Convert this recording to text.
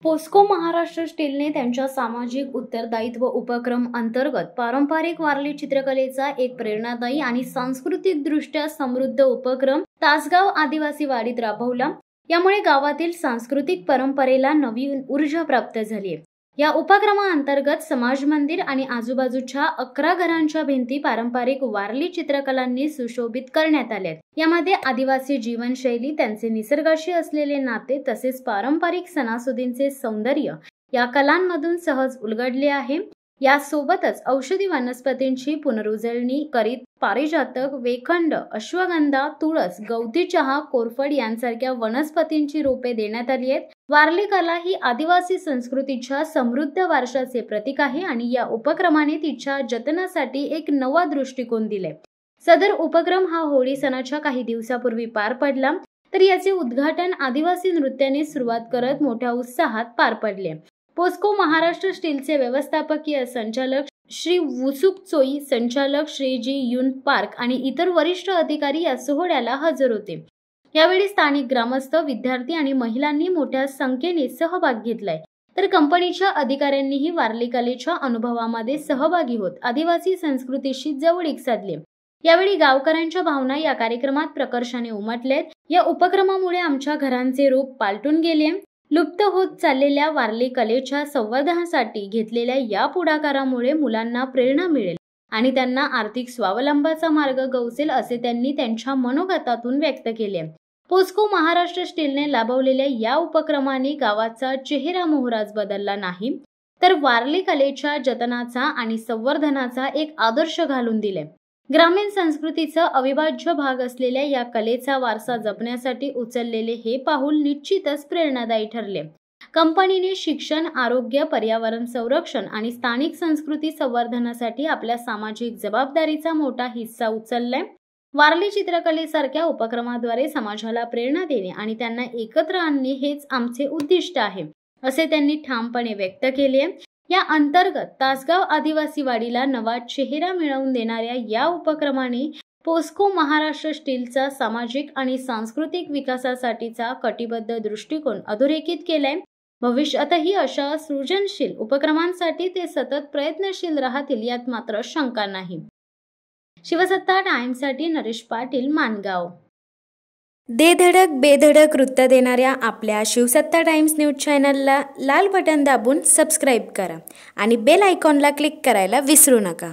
POCSO Maharashtra स्टीलने त्यांच्या सामाजिक उत्तरदायित्व उपक्रम अंतर्गत पारंपरिक वारली चित्रकलेचा एक प्रेरणादायी आणि सांस्कृतिकदृष्ट्या समृद्ध उपक्रम तासगाव आदिवासी वाडीत राबवला। यामुळे गावातील सांस्कृतिक परंपरेला नवी ऊर्जा प्राप्त झाली। या उपक्रमाअंतर्गत समाज मंदिर आणि आजूबाजूच्या 11 घरांच्या भिंती पारंपरिक वारली चित्रकलांनी सुशोभित करण्यात आल्या। यामध्ये आदिवासी जीवनशैली, त्यांचे निसर्गाशी असलेले नाते तसेच पारंपरिक सणासुदींचे सौंदर्य या कलांमधून सहज उलगडले आहे। यासोबतच औषधी वनस्पतींची पुनरुज्जळणी करीत पारिजातक, वेखंड, अश्वगंधा, तुळस, गवती चहा, कोरफड यांसारख्या वनस्पतींची रोपे देण्यात आली आहेत। वारली कला ही आदिवासी संस्कृतीच्या समृद्ध वारशाचे प्रतीक आहे आणि या उपक्रमाने तिच्या जतनासाठी एक नवा दृष्टिकोन दिलाय। सदर उपक्रम हा होळी सणाच्या काही दिवसापूर्वी पार पडला, तर याचे उद्घाटन आदिवासी नृत्याने सुरुवात करत मोठ्या उत्साहात पार पडले। पोस्को महाराष्ट्र स्टीलचे व्यवस्थापकीय संचालक श्री वुसुक चोई, संचालक श्री जी युन पार्क आणि इतर वरिष्ठ अधिकारी या सोहळ्याला हजर होते। यावेळी स्थानिक ग्रामस्थ, विद्यार्थी आणि महिलांनी मोठ्या संख्येने सहभाग घेतलाय, तर कंपनीच्या अधिकाऱ्यांनीही वारली कलेच्या अनुभवामध्ये सहभागी होत आदिवासी संस्कृतीशी जवळीक साधली। यावेळी गावकऱ्यांच्या भावना या कार्यक्रमात प्रकर्षाने उमटल्यात। या उपक्रमामुळे आमच्या घरांचे रूप पालटून गेले। लुप्त होत चाललेल्या वारली कलेच्या संवर्धनासाठी घेतलेल्या या पुढाकारामुळे मुलांना प्रेरणा मिळेल आणि त्यांना आर्थिक स्वावलंबनाचा मार्ग गवसेल असे त्यांनी त्यांच्या मनोगतातून व्यक्त केले। पोस्को महाराष्ट्र स्टीलने राबवलेल्या या उपक्रमाने गावाचा चेहरा मोहराच बदलला नाही, तर वारली कलेच्या जतनाचा आणि संवर्धनाचा एक आदर्श घालून दिले। ग्रामीण संस्कृतीचा अविभाज्य भाग असलेल्या या कलेचा वारसा जपण्यासाठी उचललेले हे पाऊल निश्चितच प्रेरणादायी ठरले। कंपनीने शिक्षण, आरोग्य, पर्यावरण संरक्षण आणि स्थानिक संस्कृती संवर्धनासाठी आपल्या सामाजिक जबाबदारीचा मोठा हिस्सा उचललाय। वारली चित्रकलेसारख्या उपक्रमाद्वारे समाजाला प्रेरणा देणे आणि त्यांना एकत्र आणणे हेच आमचे उद्दिष्ट आहे, असे त्यांनी ठामपणे व्यक्त केले। या अंतर्गत तासगाव आदिवासी वाडीला नवा चेहरा मिळवून देणाऱ्या या उपक्रमाने पोस्को महाराष्ट्र स्टीलचा सामाजिक आणि सांस्कृतिक विकासासाठीचा कटिबद्ध दृष्टिकोन अधोरेखित केलाय। भविष्यातही अशा सृजनशील उपक्रमांसाठी ते सतत प्रयत्नशील राहतील यात मात्र शंका नाही। शिवसत्ता टाइम्ससाठी नरेश पाटील, मानगाव। दे धडक बेधडक वृत्त देणाऱ्या आपल्या शिवसत्ता टाइम्स न्यूज चॅनलला लाल बटन दाबून सबस्क्राईब करा आणि बेल आयकॉनला क्लिक करायला विसरू नका।